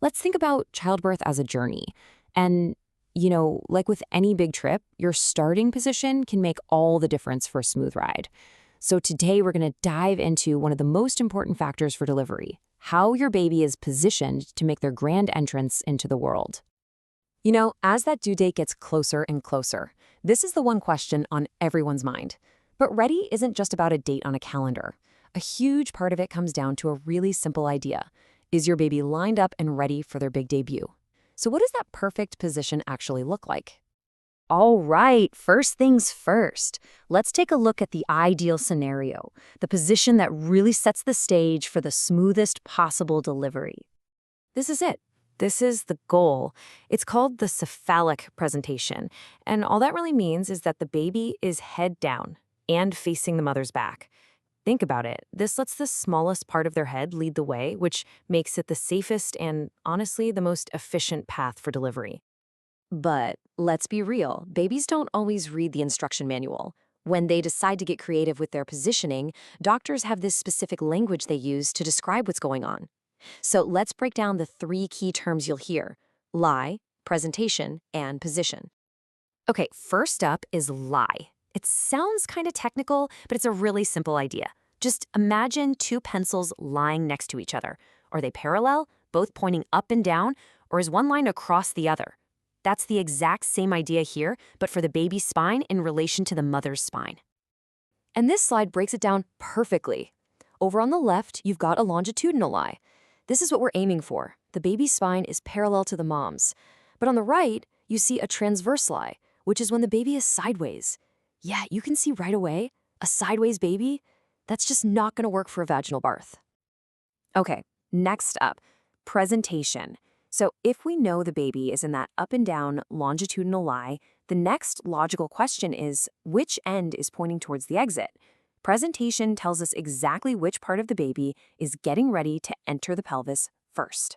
Let's think about childbirth as a journey. And, like with any big trip, your starting position can make all the difference for a smooth ride. So today we're going to dive into one of the most important factors for delivery, how your baby is positioned to make their grand entrance into the world. As that due date gets closer and closer, this is the one question on everyone's mind. But ready isn't just about a date on a calendar. A huge part of it comes down to a really simple idea. Is your baby lined up and ready for their big debut? So what does that perfect position actually look like? All right, first things first. Let's take a look at the ideal scenario, the position that really sets the stage for the smoothest possible delivery. This is it. This is the goal. It's called the cephalic presentation, and all that really means is that the baby is head down and facing the mother's back. Think about it. This lets the smallest part of their head lead the way, which makes it the safest and, honestly, the most efficient path for delivery. But let's be real, babies don't always read the instruction manual. When they decide to get creative with their positioning, doctors have this specific language they use to describe what's going on. So let's break down the three key terms you'll hear: lie, presentation, and position. Okay, first up is lie. It sounds kind of technical, but it's a really simple idea. Just imagine two pencils lying next to each other. Are they parallel, both pointing up and down, or is one line across the other? That's the exact same idea here, but for the baby's spine in relation to the mother's spine. And this slide breaks it down perfectly. Over on the left, you've got a longitudinal lie. This is what we're aiming for. The baby's spine is parallel to the mom's. But on the right, you see a transverse lie, which is when the baby is sideways. Yeah, you can see right away, a sideways baby, that's just not going to work for a vaginal birth. Okay, next up, presentation. So if we know the baby is in that up and down longitudinal lie, the next logical question is, which end is pointing towards the exit? Presentation tells us exactly which part of the baby is getting ready to enter the pelvis first.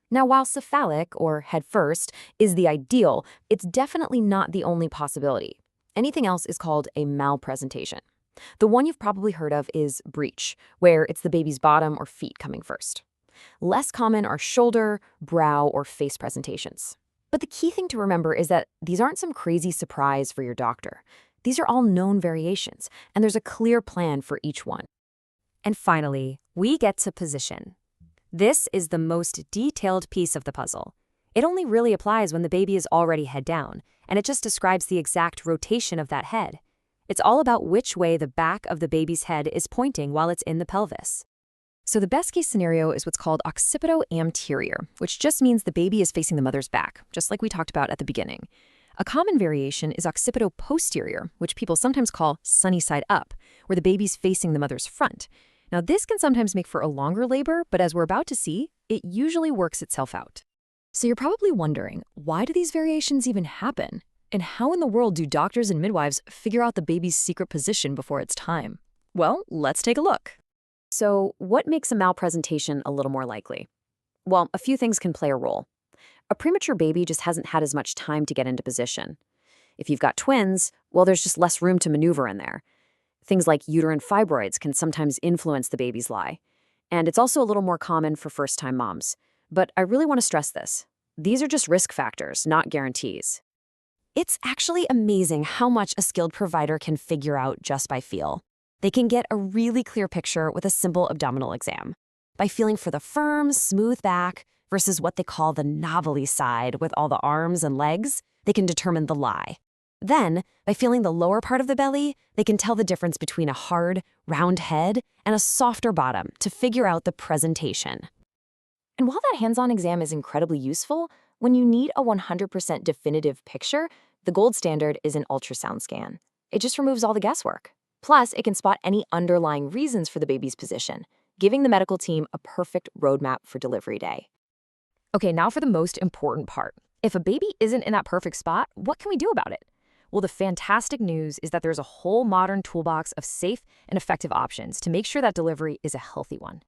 Now, while cephalic, or head first, is the ideal, it's definitely not the only possibility. Anything else is called a malpresentation. The one you've probably heard of is breech, where it's the baby's bottom or feet coming first. Less common are shoulder, brow, or face presentations. But the key thing to remember is that these aren't some crazy surprise for your doctor. These are all known variations, and there's a clear plan for each one. And finally, we get to position. This is the most detailed piece of the puzzle. It only really applies when the baby is already head down, and it just describes the exact rotation of that head. It's all about which way the back of the baby's head is pointing while it's in the pelvis. So the best case scenario is what's called occipito-anterior, which just means the baby is facing the mother's back, just like we talked about at the beginning. A common variation is occipito-posterior, which people sometimes call sunny side up, where the baby's facing the mother's front. Now, this can sometimes make for a longer labor, but as we're about to see, it usually works itself out. So you're probably wondering, why do these variations even happen? And how in the world do doctors and midwives figure out the baby's secret position before it's time? Well, let's take a look. So what makes a malpresentation a little more likely? Well, a few things can play a role. A premature baby just hasn't had as much time to get into position. If you've got twins, well, there's just less room to maneuver in there. Things like uterine fibroids can sometimes influence the baby's lie. And it's also a little more common for first-time moms. But I really want to stress this. These are just risk factors, not guarantees. It's actually amazing how much a skilled provider can figure out just by feel. They can get a really clear picture with a simple abdominal exam. By feeling for the firm, smooth back versus what they call the knobbly side with all the arms and legs, they can determine the lie. Then, by feeling the lower part of the belly, they can tell the difference between a hard, round head and a softer bottom to figure out the presentation. And while that hands-on exam is incredibly useful, when you need a 100% definitive picture, the gold standard is an ultrasound scan. It just removes all the guesswork. Plus, it can spot any underlying reasons for the baby's position, giving the medical team a perfect roadmap for delivery day. Okay, now for the most important part. If a baby isn't in that perfect spot, what can we do about it? Well, the fantastic news is that there's a whole modern toolbox of safe and effective options to make sure that delivery is a healthy one.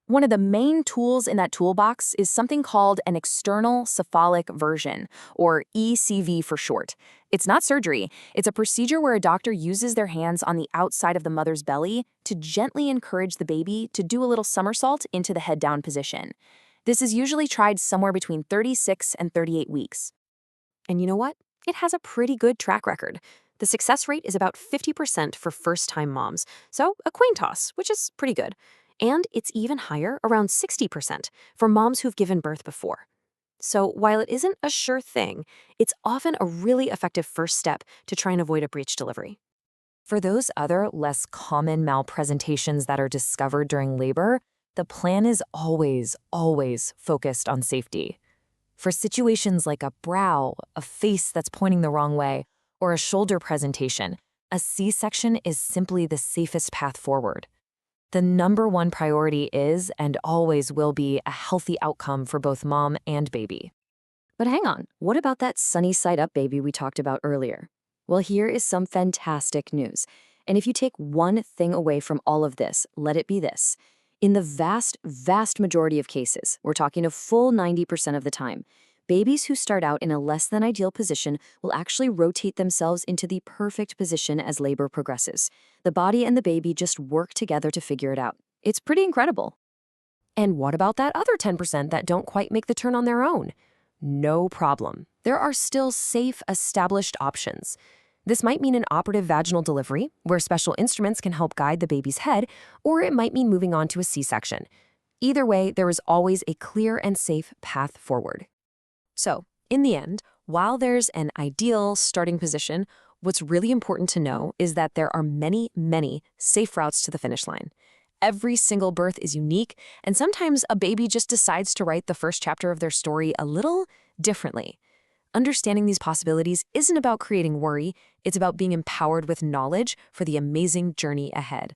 One of the main tools in that toolbox is something called an external cephalic version, or ECV for short. It's not surgery. It's a procedure where a doctor uses their hands on the outside of the mother's belly to gently encourage the baby to do a little somersault into the head-down position. This is usually tried somewhere between 36 and 38 weeks. And you know what? It has a pretty good track record. The success rate is about 50% for first-time moms, so a coin toss, which is pretty good. And it's even higher, around 60%, for moms who've given birth before. So while it isn't a sure thing, it's often a really effective first step to try and avoid a breech delivery. For those other, less common malpresentations that are discovered during labor, the plan is always focused on safety. For situations like a brow, a face that's pointing the wrong way, or a shoulder presentation, a C-section is simply the safest path forward. The number one priority is and always will be a healthy outcome for both mom and baby. But hang on, what about that sunny side up baby we talked about earlier? Well, here is some fantastic news. And if you take one thing away from all of this, let it be this. In the vast majority of cases, we're talking a full 90% of the time, babies who start out in a less than ideal position will actually rotate themselves into the perfect position as labor progresses. The body and the baby just work together to figure it out. It's pretty incredible. And what about that other 10% that don't quite make the turn on their own? No problem. There are still safe, established options. This might mean an operative vaginal delivery, where special instruments can help guide the baby's head, or it might mean moving on to a C-section. Either way, there is always a clear and safe path forward. So, in the end, while there's an ideal starting position, what's really important to know is that there are many safe routes to the finish line. Every single birth is unique, and sometimes a baby just decides to write the first chapter of their story a little differently. Understanding these possibilities isn't about creating worry, it's about being empowered with knowledge for the amazing journey ahead.